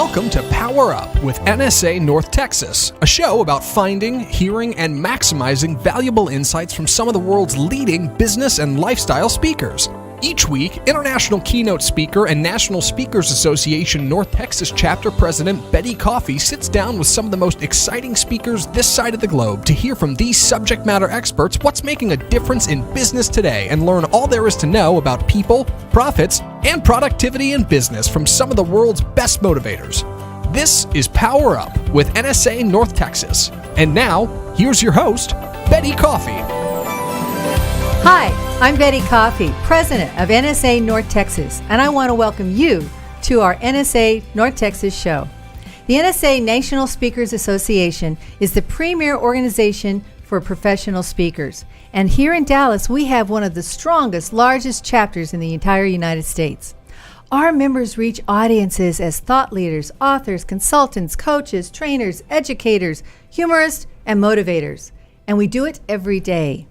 Welcome to Power Up with NSA North Texas, a show about finding, hearing, and maximizing valuable insights from some of the world's leading business and lifestyle speakers. Each week, international keynote speaker and National Speakers Association North Texas Chapter President Betti Coffey sits down with some of the most exciting speakers this side of the globe to hear from these subject matter experts what's making a difference in business today and learn all there is to know about people, profits, and productivity in business from some of the world's best motivators. This is Power Up with NSA North Texas. And now, here's your host, Betti Coffey. Hi, I'm Betti Coffey, President of NSA North Texas, and I want to welcome you to our NSA North Texas show. The NSA National Speakers Association is the premier organization for professional speakers. And here in Dallas, we have one of the strongest, largest chapters in the entire United States. Our members reach audiences as thought leaders, authors, consultants, coaches, trainers, educators, humorists, and motivators. And we do it every day.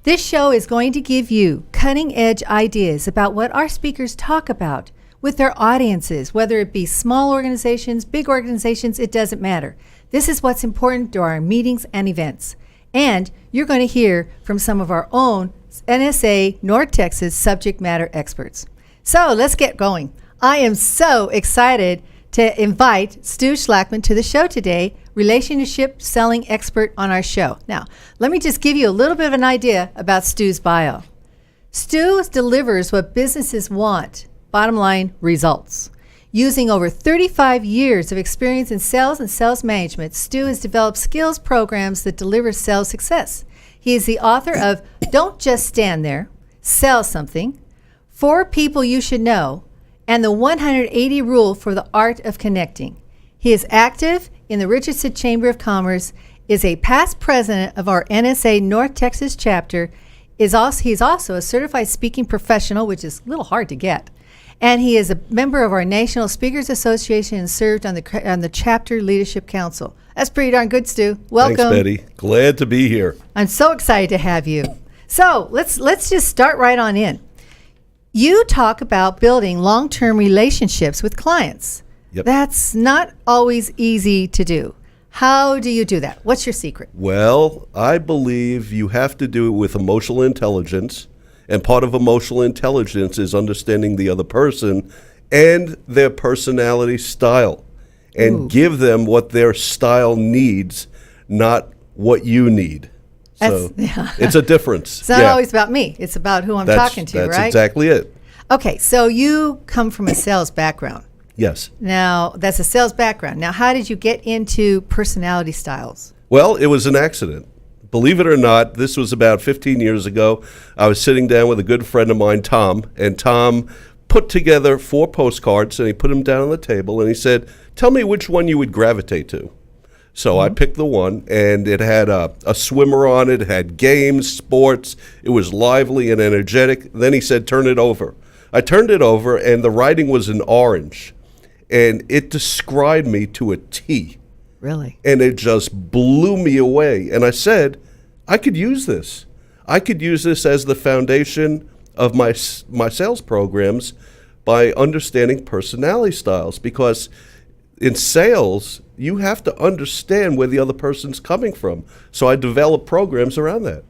This show is going to give you cutting-edge ideas about what our speakers talk about with their audiences, whether it be small organizations, big organizations, it doesn't matter. This is what's important to our meetings and events. And you're going to hear from some of our own NSA North Texas subject matter experts. So let's get going. I am so excited to invite Stu Schlackman to the show today, relationship selling expert on our show. Now, let me just give you a little bit of an idea about Stu's bio. Stu delivers what businesses want, bottom line, results. Using over 35 years of experience in sales and sales management, Stu has developed skills programs that deliver sales success. He is the author of Don't Just Stand There, Sell Something, 4 People You Should Know, and the 180 Rule for the Art of Connecting. He is active in the Richardson Chamber of Commerce, is a past president of our NSA North Texas chapter, he's also a certified speaking professional, which is a little hard to get, and he is a member of our National Speakers Association and served on the Chapter Leadership Council. That's pretty darn good, Stu. Welcome. Thanks, Betti. Glad to be here. I'm so excited to have you. So let's just start right on in. You talk about building long-term relationships with clients. Yep. That's not always easy to do. How do you do that? What's your secret? Well, I believe you have to do it with emotional intelligence, and part of emotional intelligence is understanding the other person and their personality style, and give them what their style needs, not what you need. So it's a difference. It's not always about me. It's about who I'm talking to, right? That's exactly it. Okay, so you come from a sales background. Yes. Now, that's a sales background. Now, how did you get into personality styles? Well, it was an accident. Believe it or not, this was about 15 years ago. I was sitting down with a good friend of mine, Tom, and Tom put together 4 postcards, and he put them down on the table, and he said, tell me which one you would gravitate to. So I picked the one, and it had a swimmer on it. It had games, sports. It was lively and energetic. Then he said, turn it over. I turned it over, and the writing was in orange, and it described me to a T. Really? And it just blew me away. And I said, I could use this. I could use this as the foundation of my sales programs by understanding personality styles, because in sales, you have to understand where the other person's coming from. So I develop programs around that.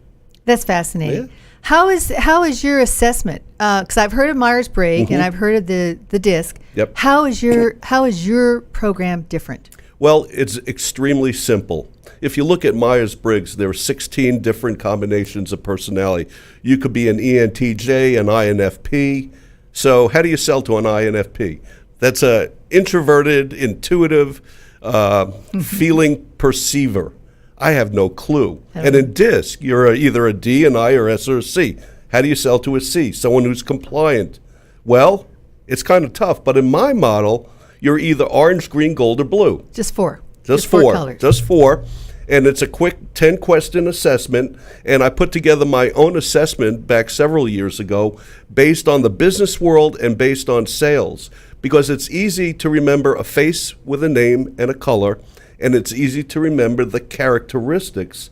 That's fascinating. Yeah. How is your assessment? Because I've heard of Myers-Briggs and I've heard of the DISC. Yep. How is your program different? Well, it's extremely simple. If you look at Myers-Briggs, there are 16 different combinations of personality. You could be an ENTJ, an INFP. So how do you sell to an INFP? That's a introverted, intuitive, feeling perceiver. I have no clue. And in DISC, you're either a D, an I, or S, or a C. How do you sell to a C? Someone who's compliant. Well, it's kind of tough, but in my model, you're either orange, green, gold, or blue. Just 4. Just 4 colors. Just 4. And it's a quick 10-question assessment. And I put together my own assessment back several years ago based on the business world and based on sales, because it's easy to remember a face with a name and a color, and it's easy to remember the characteristics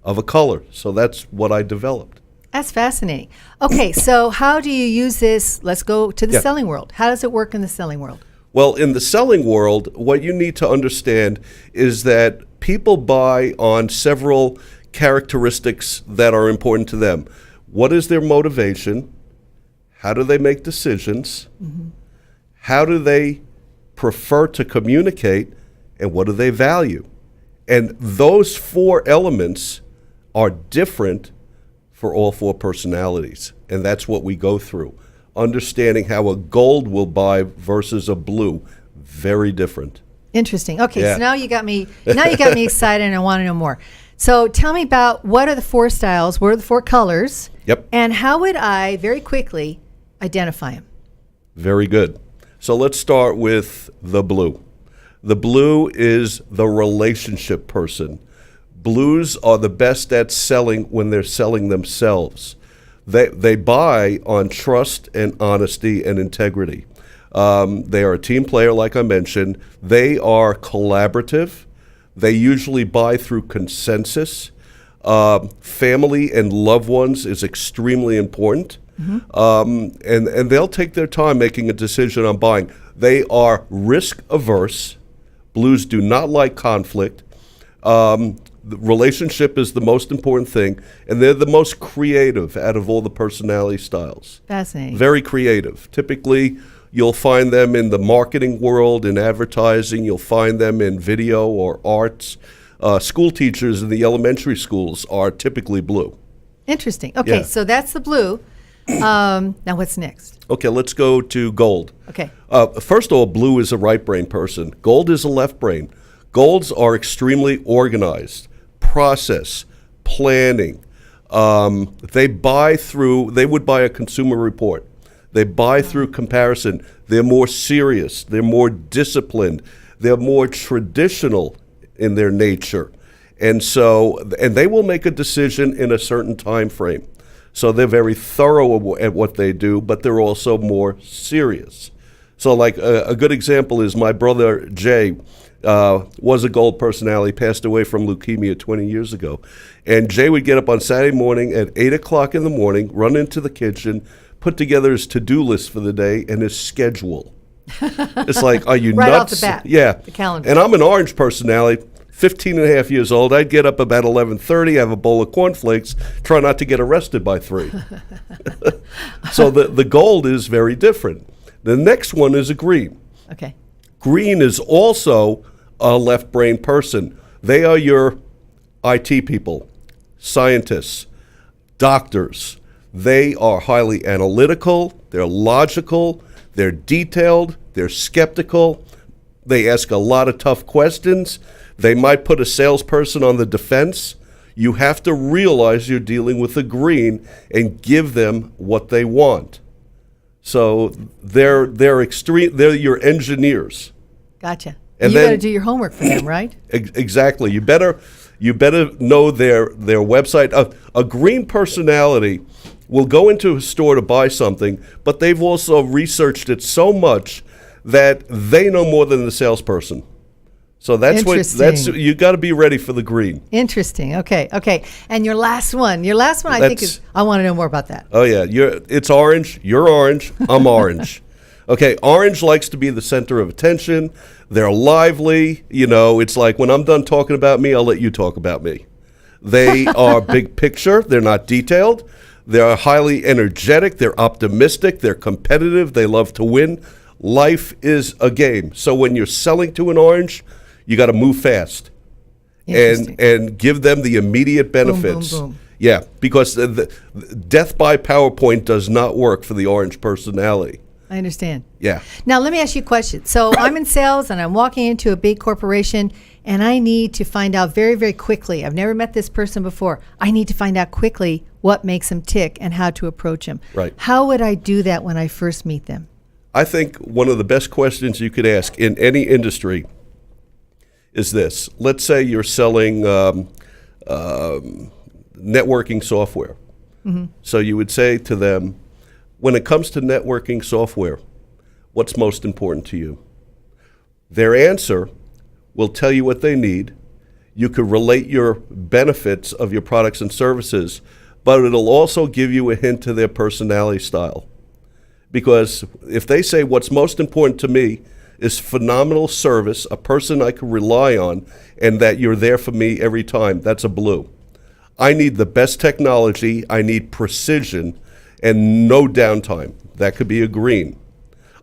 of a color. So that's what I developed. That's fascinating. Okay, so how do you use this? Let's go to the selling world. How does it work in the selling world? Well, in the selling world, what you need to understand is that people buy on several characteristics that are important to them. What is their motivation? How do they make decisions? How do they prefer to communicate? And what do they value? And those four elements are different for all four personalities. And that's what we go through. Understanding how a gold will buy versus a blue, very different. Interesting. Okay, Yeah. so now you got me excited and I want to know more. So tell me about what are the four styles, what are the four colors, Yep. and how would I very quickly identify them? Very good. So let's start with the blue. The blue is the relationship person. Blues are the best at selling when they're selling themselves. They buy on trust and honesty and integrity. They are a team player, like I mentioned. They are collaborative. They usually buy through consensus. Family and loved ones is extremely important. And they'll take their time making a decision on buying. They are risk averse. Blues do not like conflict. The relationship is the most important thing, and they're the most creative out of all the personality styles. Fascinating. Very creative. Typically, you'll find them in the marketing world, in advertising. You'll find them in video or arts. School teachers in the elementary schools are typically blue. Interesting. Okay, Yeah. so that's the blue. Now what's next? Okay, let's go to gold. Okay. First of all, blue is a right brain person. Gold is a left brain. Golds are extremely organized, process, planning. They would buy a consumer report. They buy through comparison. They're more serious. They're more disciplined. They're more traditional in their nature. And they will make a decision in a certain time frame. So they're very thorough at what they do, but they're also more serious. So like a good example is my brother Jay was a gold personality, passed away from leukemia 20 years ago. And Jay would get up on Saturday morning at 8 o'clock in the morning, run into the kitchen, put together his to-do list for the day and his schedule. It's like, are you Right nuts? off the bat, Yeah. the calendar. And I'm an orange personality. 15 and a half years old, I'd get up about 11:30, have a bowl of cornflakes, try not to get arrested by 3. So the gold is very different. The next one is a green. Okay. Green is also a left brain person. They are your IT people, scientists, doctors. They are highly analytical, they're logical, they're detailed, they're skeptical. They ask a lot of tough questions. They might put a salesperson on the defense. You have to realize you're dealing with a green and give them what they want. So they're your engineers. Gotcha. And you then- got to do your homework for them, right? Exactly. You better know their website. A green personality will go into a store to buy something, but they've also researched it so much that they know more than the salesperson. So Interesting. you got to be ready for the green. Interesting. Okay. And your last one I think is, I want to know more about that. Oh yeah, it's orange. You're orange. I'm orange. Okay, orange likes to be the center of attention. They're lively. It's like when I'm done talking about me, I'll let you talk about me. They are big picture. They're not detailed. They're highly energetic. They're optimistic. They're competitive. They love to win. Life is a game. So when you're selling to an orange, you got to move fast and give them the immediate benefits. Boom, boom, boom. Yeah, because the death by PowerPoint does not work for the orange personality. I understand. Yeah. Now, let me ask you a question. So I'm in sales and I'm walking into a big corporation and I need to find out very, very quickly. I've never met this person before. I need to find out quickly what makes them tick and how to approach them. Right. How would I do that when I first meet them? I think one of the best questions you could ask in any industry is this. Let's say you're selling networking software. Mm-hmm. So you would say to them, when it comes to networking software, what's most important to you? Their answer will tell you what they need. You could relate your benefits of your products and services, but it'll also give you a hint to their personality style. Because if they say what's most important to me is phenomenal service, a person I can rely on, and that you're there for me every time. That's a blue. I need the best technology. I need precision and no downtime. That could be a green.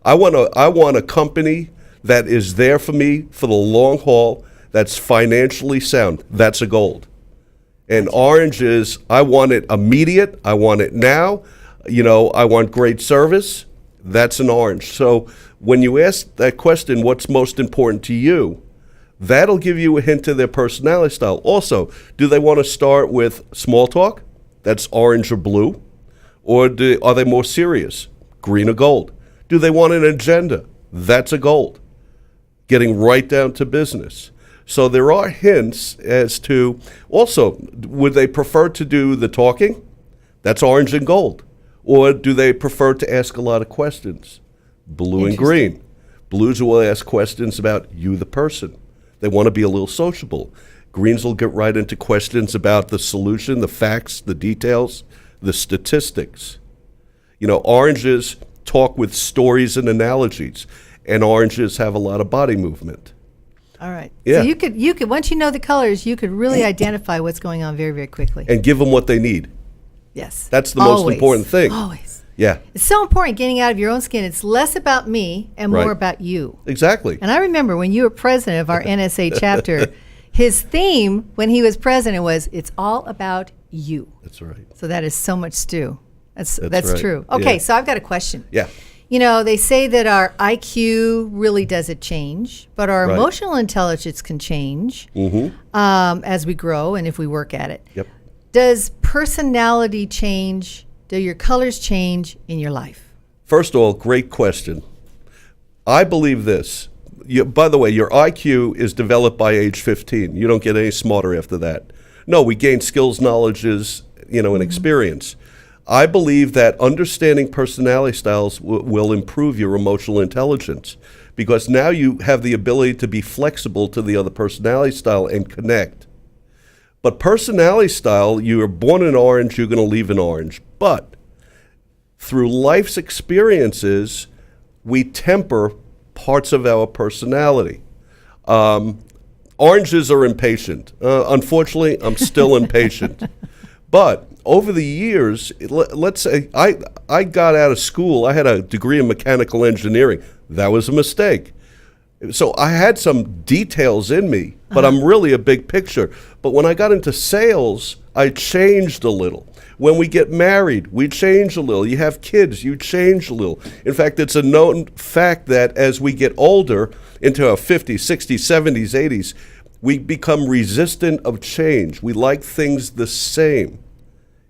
I want a company that is there for me for the long haul, that's financially sound. That's a gold. And orange is, I want it immediate. I want it now. I want great service. That's an orange. So when you ask that question, what's most important to you, that'll give you a hint of their personality style. Also, do they want to start with small talk? That's orange or blue. Or are they more serious? Green or gold. Do they want an agenda? That's a gold. Getting right down to business. So there are hints as to, also, would they prefer to do the talking? That's orange and gold. Or do they prefer to ask a lot of questions? Blue and green. Blues will ask questions about you, the person. They want to be a little sociable. Greens will get right into questions about the solution, the facts, the details, the statistics. Oranges talk with stories and analogies, and oranges have a lot of body movement. All right. Yeah. So you could once you know the colors, you could really identify what's going on very, very quickly. And give them what they need. Yes. That's the most important thing. Always. Yeah. It's so important getting out of your own skin. It's less about me and more about you. Exactly. And I remember when you were president of our NSA chapter, his theme when he was president was, it's all about you. That's right. So that is so much Stu. That's right. true. Okay, Yeah. so I've got a question. Yeah. They say that our IQ really doesn't change, but our Right. emotional intelligence can change as we grow and if we work at it. Yep. Does personality change? Do your colors change in your life? First of all, great question. I believe this. By the way, your IQ is developed by age 15. You don't get any smarter after that. No, we gain skills, knowledges, and experience. I believe that understanding personality styles will improve your emotional intelligence, because now you have the ability to be flexible to the other personality style and connect. But personality style, you are born in orange, you're going to leave in orange. But through life's experiences, we temper parts of our personality. Oranges are impatient. Unfortunately, I'm still impatient. But over the years, let's say I got out of school. I had a degree in mechanical engineering. That was a mistake. So I had some details in me, but I'm really a big picture. But when I got into sales, I changed a little. When we get married, we change a little. You have kids, you change a little. In fact, it's a known fact that as we get older, into our 50s, 60s, 70s, 80s, we become resistant of change. We like things the same.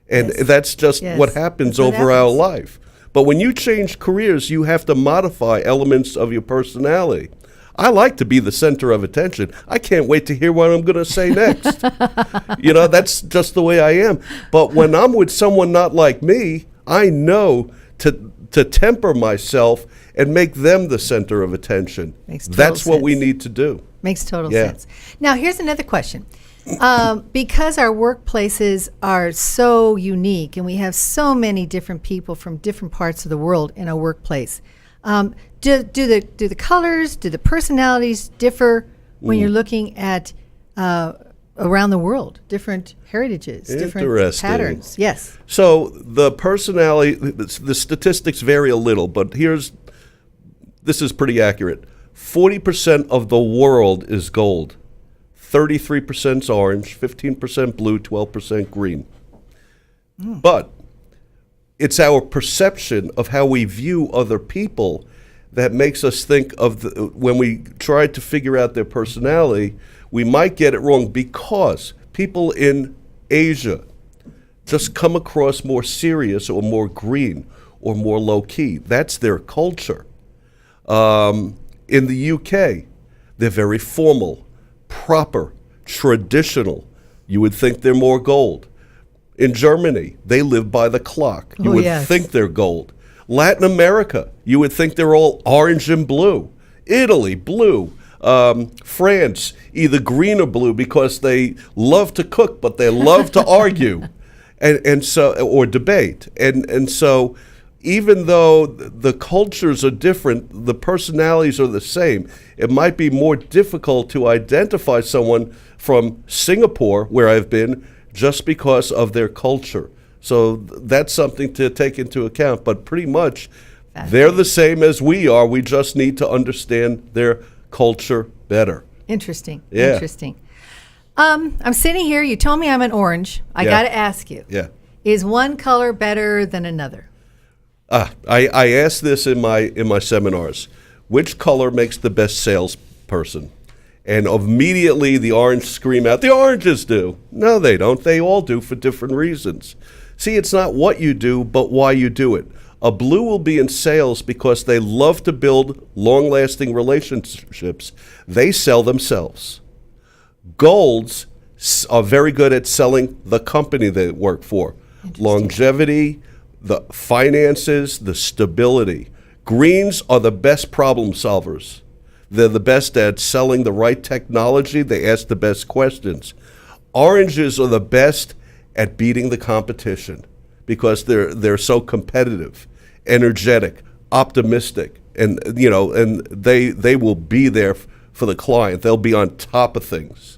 And that's just what happens over our life. But when you change careers, you have to modify elements of your personality. I like to be the center of attention. I can't wait to hear what I'm going to say next. That's just the way I am. But when I'm with someone not like me, I know to temper myself and make them the center of attention. That's what we need to do. Makes total sense. Now, here's another question. Because our workplaces are so unique and we have so many different people from different parts of the world in our workplace, do the colors, do the personalities differ when you're looking at around the world, different heritages, different patterns? Yes. So the personality, the statistics vary a little, but this is pretty accurate. 40% of the world is gold. 33% is orange, 15% blue, 12% green. But it's our perception of how we view other people that makes us think of when we try to figure out their personality, we might get it wrong because people in Asia just come across more serious or more green or more low-key. That's their culture. In the UK, they're very formal, proper, traditional. You would think they're more gold. In Germany, they live by the clock. You would think they're gold. Latin America, you would think they're all orange and blue. Italy, blue. France, either green or blue because they love to cook, but they love to argue, and so or debate. And so even though the cultures are different, the personalities are the same. It might be more difficult to identify someone from Singapore, where I've been, just because of their culture. So that's something to take into account. But pretty much, they're the same as we are. We just need to understand their culture better. Interesting. Yeah. Interesting. I'm sitting here. You told me I'm an orange. I Yeah. got to ask you. Yeah. Is one color better than another? I ask this in my seminars. Which color makes the best salesperson? And immediately the orange scream out, the oranges do. No, they don't. They all do for different reasons. See, it's not what you do, but why you do it. A blue will be in sales because they love to build long-lasting relationships. They sell themselves. Golds are very good at selling the company they work for. Longevity, the finances, the stability. Greens are the best problem solvers. They're the best at selling the right technology. They ask the best questions. Oranges are the best at beating the competition because they're so competitive, energetic, optimistic, and they will be there for the client. They'll be on top of things.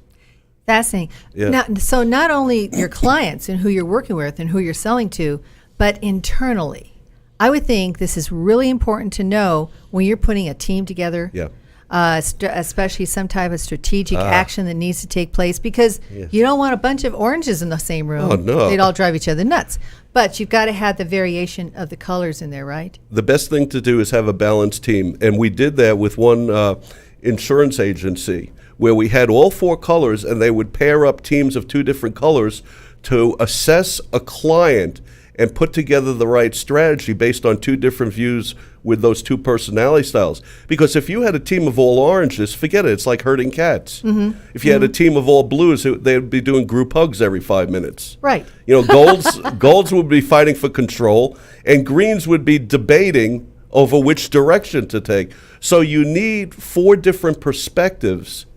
Fascinating. Yeah. Now, so not only your clients and who you're working with and who you're selling to, but internally. I would think this is really important to know when you're putting a team together. Yeah. Especially some type of strategic action that needs to take place, because you don't want a bunch of oranges in the same room. Oh, no. They'd all drive each other nuts. But you've got to have the variation of the colors in there, right? The best thing to do is have a balanced team. And we did that with one insurance agency where we had all four colors, and they would pair up teams of two different colors to assess a client and put together the right strategy based on two different views with those two personality styles. Because if you had a team of all oranges, forget it, it's like herding cats. Mm-hmm. If you had a team of all blues, they'd be doing group hugs every 5 minutes. Right. Golds would be fighting for control, and greens would be debating over which direction to take. So you need four different perspectives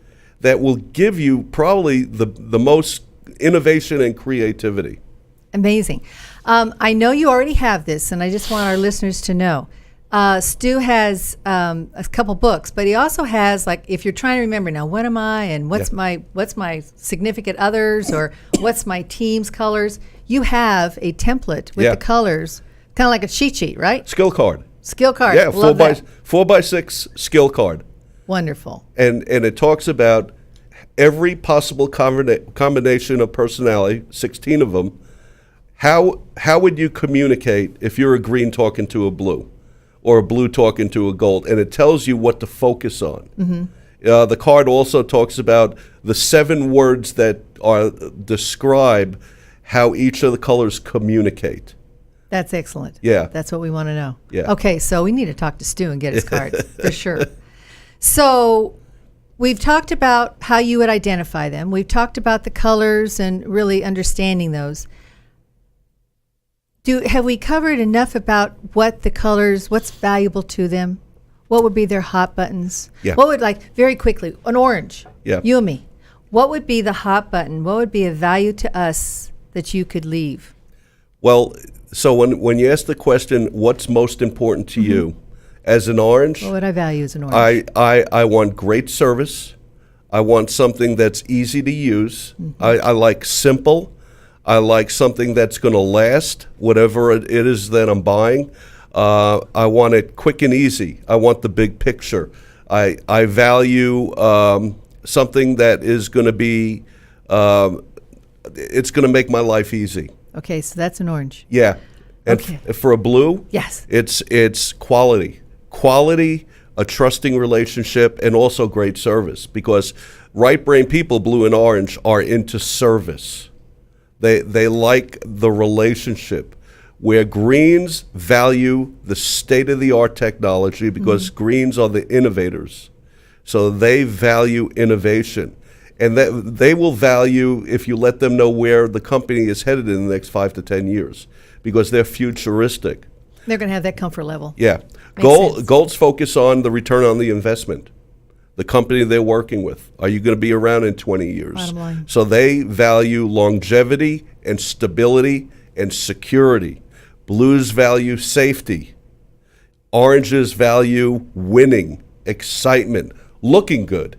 that will give you probably the most innovation and creativity. Amazing. I know you already have this, and I just want our listeners to know. Stu has a couple books, but he also has, like, if you're trying to remember now, what am I, and what's my significant others, or what's my team's colors, you have a template with the colors, kind of like a cheat sheet, right? Skill card. Skill card. Yeah, Love that. 4x6 skill card. Wonderful. And it talks about every possible combination of personality, 16 of them. How would you communicate if you're a green talking to a blue, or a blue talking to a gold? And it tells you what to focus on. Mm-hmm. The card also talks about the 7 words that describe how each of the colors communicate. That's excellent. Yeah. That's what we want to know. Yeah. Okay, so we need to talk to Stu and get his card for sure. So we've talked about how you would identify them. We've talked about the colors and really understanding those. Have we covered enough about what the colors, what's valuable to them? What would be their hot buttons? Yeah. What would, like, very quickly, an orange, Yeah. you and me, what would be the hot button? What would be a value to us that you could leave? Well, so when you ask the question, what's most important to you, as an orange, What would I value as an orange? I want great service. I want something that's easy to use. I like simple. I like something that's going to last, whatever it is that I'm buying. I want it quick and easy. I want the big picture. I value something that is going to be, it's going to make my life easy. Okay, so that's an orange. Yeah. And Okay. for a blue, Yes. it's quality. Quality, a trusting relationship, and also great service. Because right brain people, blue and orange, are into service. They like the relationship, where greens value the state-of-the-art technology, because greens are the innovators. So they value innovation. And that they will value if you let them know where the company is headed in the next 5 to 10 years, because they're futuristic. They're going to have that comfort level. Yeah. Makes sense. Golds focus on the return on the investment. The company they're working with. Are you going to be around in 20 years? Bottom line. So they value longevity and stability and security. Blues value safety. Oranges value winning, excitement, looking good.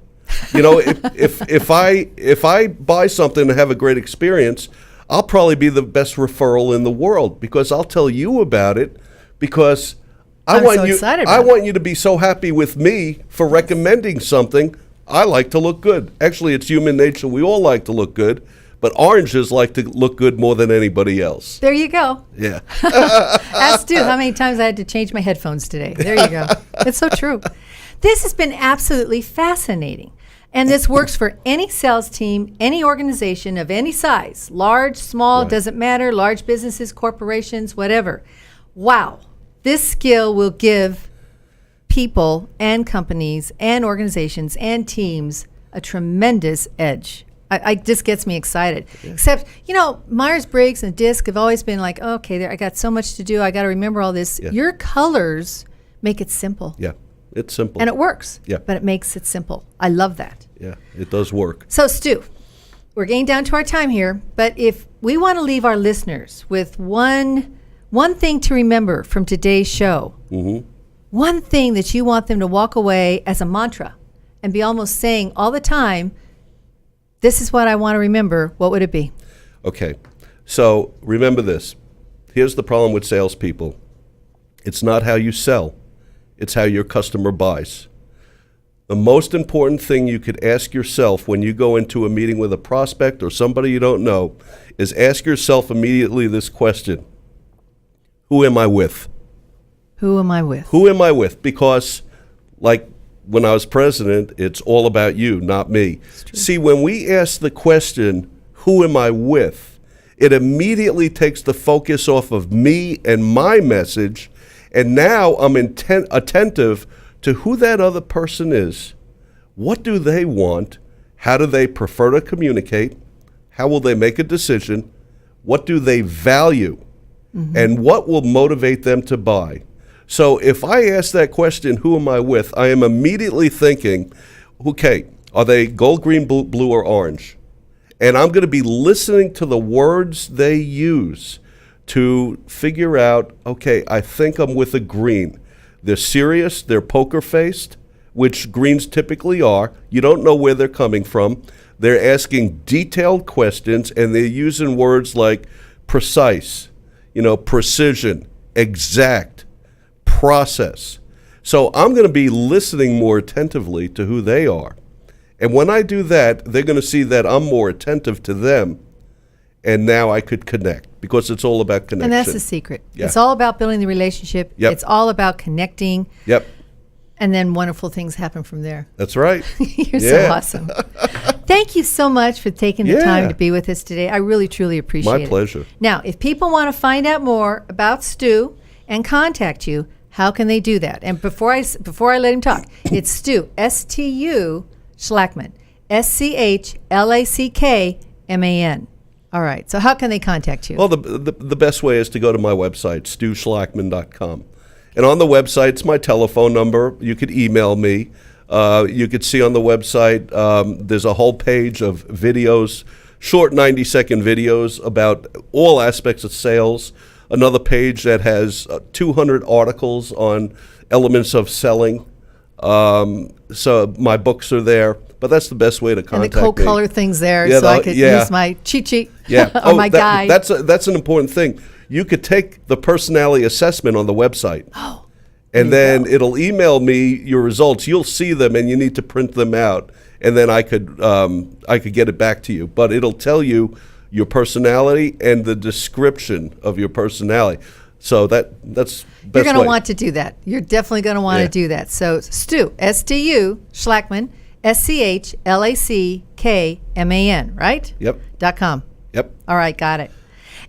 You know, if I buy something and have a great experience, I'll probably be the best referral in the world because I'll tell you about it because I want you to be so happy with me for recommending something. I like to look good. Actually, it's human nature. We all like to look good, but oranges like to look good more than anybody else. There you go. Yeah. Ask Stu how many times I had to change my headphones today. There you go. It's so true. This has been absolutely fascinating. And this works for any sales team, any organization of any size, large, small, Right. doesn't matter, large businesses, corporations, whatever. Wow. This skill will give people and companies and organizations and teams a tremendous edge. I just gets me excited. Yeah. Except, you know, Myers-Briggs and DISC have always been like, okay, I got so much to do. I got to remember all this. Yeah. Your colors make it simple. Yeah, it's simple. And it works. Yeah. But it makes it simple. I love that. Yeah, it does work. So, Stu, we're getting down to our time here, but if we want to leave our listeners with one thing to remember from today's show, one thing that you want them to walk away as a mantra and be almost saying all the time, this is what I want to remember, what would it be? Okay, so remember this. Here's the problem with salespeople. It's not how you sell, it's how your customer buys. The most important thing you could ask yourself when you go into a meeting with a prospect or somebody you don't know is ask yourself immediately this question: who am I with? Who am I with? Who am I with? Because, like when I was president, it's all about you, not me. See, when we ask the question, who am I with, it immediately takes the focus off of me and my message, and now I'm attentive to who that other person is. What do they want? How do they prefer to communicate? How will they make a decision? What do they value? And what will motivate them to buy? So if I ask that question, who am I with, I am immediately thinking, okay, are they gold, green, blue, or orange? And I'm going to be listening to the words they use to figure out, okay, I think I'm with a green. They're serious, they're poker-faced, which greens typically are. You don't know where they're coming from. They're asking detailed questions, and they're using words like precise, precision, exact, process. So I'm going to be listening more attentively to who they are. And when I do that, they're going to see that I'm more attentive to them, and now I could connect, because it's all about connection. And that's the secret. Yeah. It's all about building the relationship. Yep. It's all about connecting. Yep. And then wonderful things happen from there. That's right. You're so awesome. Thank you so much for taking the time to be with us today. I really, truly appreciate it. My pleasure. Now, if people want to find out more about Stu and contact you, how can they do that? And before I let him talk, it's Stu, S-T-U, Schlackman, S-C-H-L-A-C-K-M-A-N. All right. So how can they contact you? Well, the best way is to go to my website, StuSchlackman.com. And on the website, it's my telephone number. You could email me. You could see on the website, there's a whole page of videos, short 90-second videos about all aspects of sales. Another page that has 200 articles on elements of selling. So my books are there, but that's the best way to contact me. And the cool color thing's there, Yeah, so I could use my cheat sheet or my guide. That's an important thing. You could take the personality assessment on the website. Oh, and then it'll email me your results. You'll see them, and you need to print them out, and then I could get it back to you. But it'll tell you your personality and the description of your personality. So that's best you're going to way. want to do that. You're definitely going to want to do that. So Stu, S-T-U, Schlackman, S-C-H-L-A-C-K-M-A-N, right? Yep. .com. Yep. All right, got it.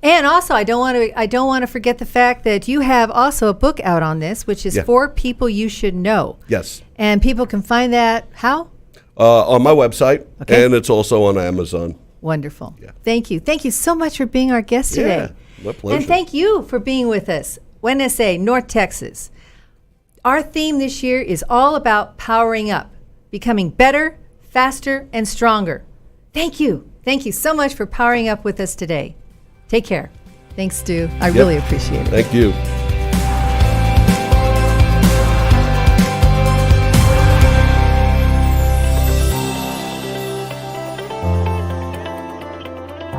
And also, I don't want to forget the fact that you have also a book out on this, which is 4 People You Should Know. Yes. And people can find that how? On my website, and it's also on Amazon. Wonderful. Yeah. Thank you. Thank you so much for being our guest today. Yeah, my pleasure. And thank you for being with us. NSA, North Texas. Our theme this year is all about powering up, becoming better, faster, and stronger. Thank you. Thank you so much for powering up with us today. Take care. Thanks, Stu. I really appreciate it. Thank you.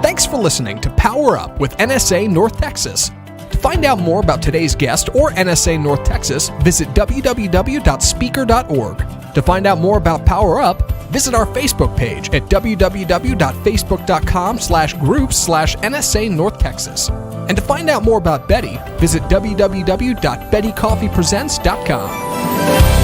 Thanks for listening to Power Up with NSA North Texas. To find out more about today's guest or NSA North Texas, visit www.speaker.org. To find out more about Power Up, visit our Facebook page at www.facebook.com/groups/NSA North Texas. And to find out more about Betti, visit www.betticoffeypresents.com.